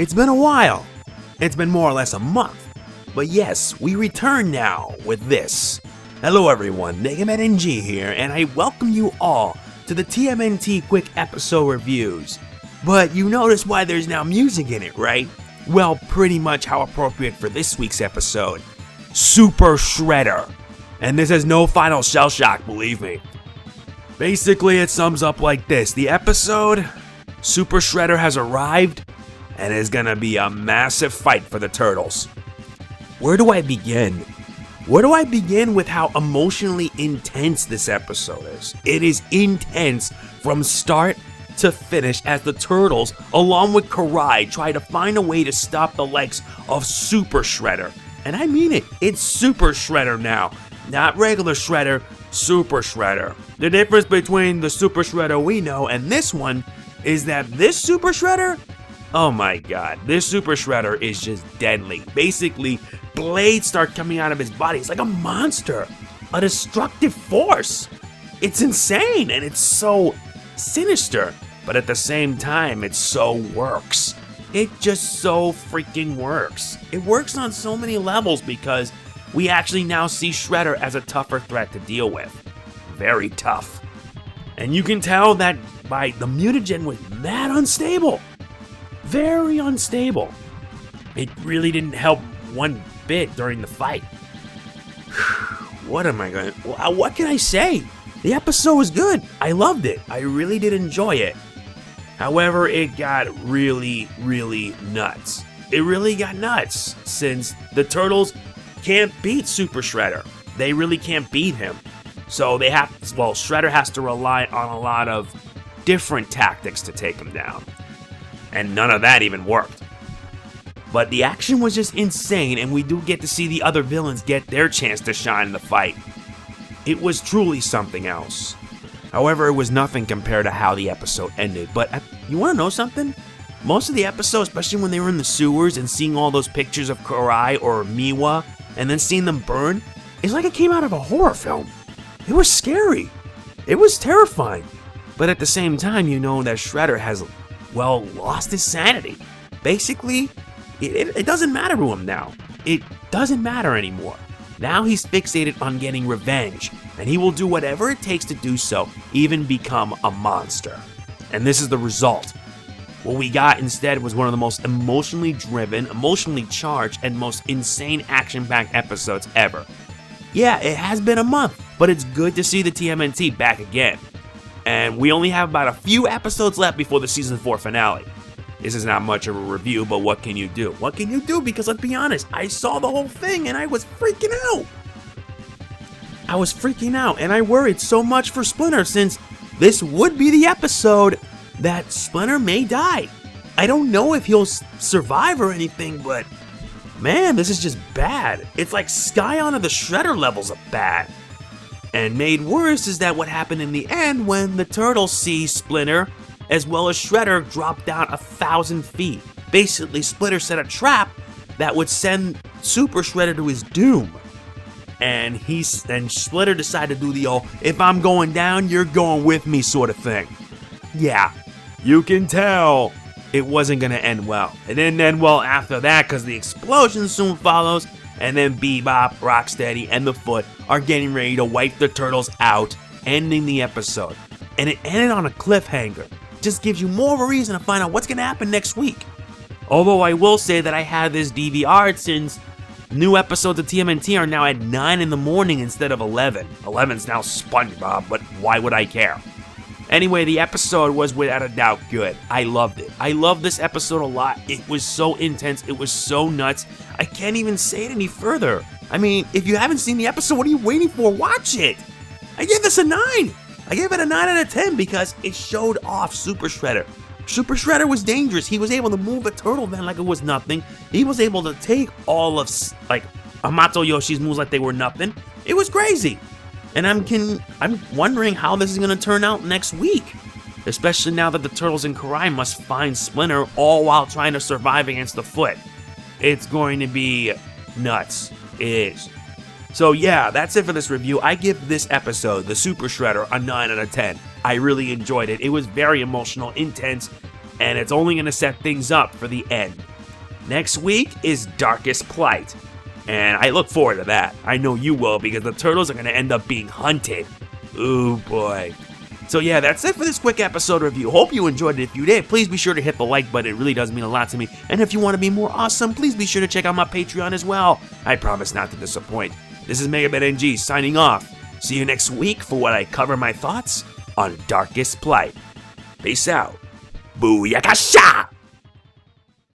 It's been a while. It's been more or less a month. But yes, we return now with this. Hello everyone, TMNT here, and I welcome you all to the TMNT Quick Episode Reviews. But you notice why there's now music in it, right? Well, pretty much how appropriate for this week's episode. Super Shredder. And this is no final shell shock, believe me. Basically, it sums up like this. The episode, Super Shredder has arrived, and it's gonna be a massive fight for the Turtles. Where do I begin? Where do I begin with how emotionally intense this episode is? It is intense from start to finish as the Turtles, along with Karai, try to find a way to stop the legs of Super Shredder. And I mean it, it's Super Shredder now. Not regular Shredder, Super Shredder. The difference between the Super Shredder we know and this one is that this Super Shredder, oh my god, this Super Shredder is just deadly. Basically, blades start coming out of his body. It's like a monster, a destructive force. It's insane and it's so sinister, but at the same time, it so works. It just so freaking works. It works on so many levels because we actually now see Shredder as a tougher threat to deal with. Very tough. And you can tell that by the mutagen was mad unstable. Very unstable. It really didn't help one bit during the fight. What can I say? The episode was good. I loved it. I really did enjoy it. However, it got really, really nuts. It really got nuts since the Turtles can't beat Super Shredder. They really can't beat him. So Shredder has to rely on a lot of different tactics to take him down. And none of that even worked. But the action was just insane, and we do get to see the other villains get their chance to shine in the fight. It was truly something else. However, it was nothing compared to how the episode ended. But you want to know something? Most of the episode, especially when they were in the sewers and seeing all those pictures of Karai or Miwa, and then seeing them burn, it's like it came out of a horror film. It was scary. It was terrifying. But at the same time, you know that Shredder has, lost his sanity. Basically, it doesn't matter to him now. It doesn't matter anymore. Now he's fixated on getting revenge, and he will do whatever it takes to do so, even become a monster. And this is the result. What we got instead was one of the most emotionally driven, emotionally charged, and most insane action-packed episodes ever. Yeah, it has been a month, but it's good to see the TMNT back again. And we only have about a few episodes left before the Season 4 finale. This is not much of a review, but what can you do? What can you do? Because let's be honest, I saw the whole thing and I was freaking out. And I worried so much for Splinter since this would be the episode that Splinter may die. I don't know if he'll survive or anything, but man, this is just bad. It's like Scion of the Shredder levels of bad. And made worse is that what happened in the end when the Turtles see Splinter as well as Shredder drop down 1,000 feet. Basically, Splinter set a trap that would send Super Shredder to his doom. And Splinter decided to do the old, if I'm going down, you're going with me sort of thing. Yeah, you can tell it wasn't going to end well. It didn't end well after that because the explosion soon follows, and then Bebop, Rocksteady, and the Foot are getting ready to wipe the Turtles out, ending the episode. And it ended on a cliffhanger. Just gives you more of a reason to find out what's going to happen next week. Although I will say that I had this DVR'd since new episodes of TMNT are now at 9 in the morning instead of 11. 11's now SpongeBob, but why would I care? Anyway, the episode was without a doubt good. I loved it. I loved this episode a lot. It was so intense. It was so nuts. I can't even say it any further. I mean, if you haven't seen the episode, what are you waiting for? Watch it. I gave this a 9. I gave it a 9 out of 10 because it showed off Super Shredder. Super Shredder was dangerous. He was able to move a turtle then like it was nothing. He was able to take all of, Hamato Yoshi's moves like they were nothing. It was crazy. And I'm wondering how this is going to turn out next week. Especially now that the Turtles and Karai must find Splinter all while trying to survive against the Foot. It's going to be nuts. It is. So yeah, that's it for this review. I give this episode, the Super Shredder, a 9 out of 10. I really enjoyed it. It was very emotional, intense, and it's only going to set things up for the end. Next week is Darkest Plight, and I look forward to that. I know you will, because the turtles are going to end up being hunted. Ooh boy. So yeah, that's it for this quick episode review. Hope you enjoyed it. If you did, please be sure to hit the like button. It really does mean a lot to me. And if you want to be more awesome, please be sure to check out my Patreon as well. I promise not to disappoint. This is Mega Man NG signing off. See you next week for what I cover my thoughts on Darkest Plight. Peace out. Booyakasha!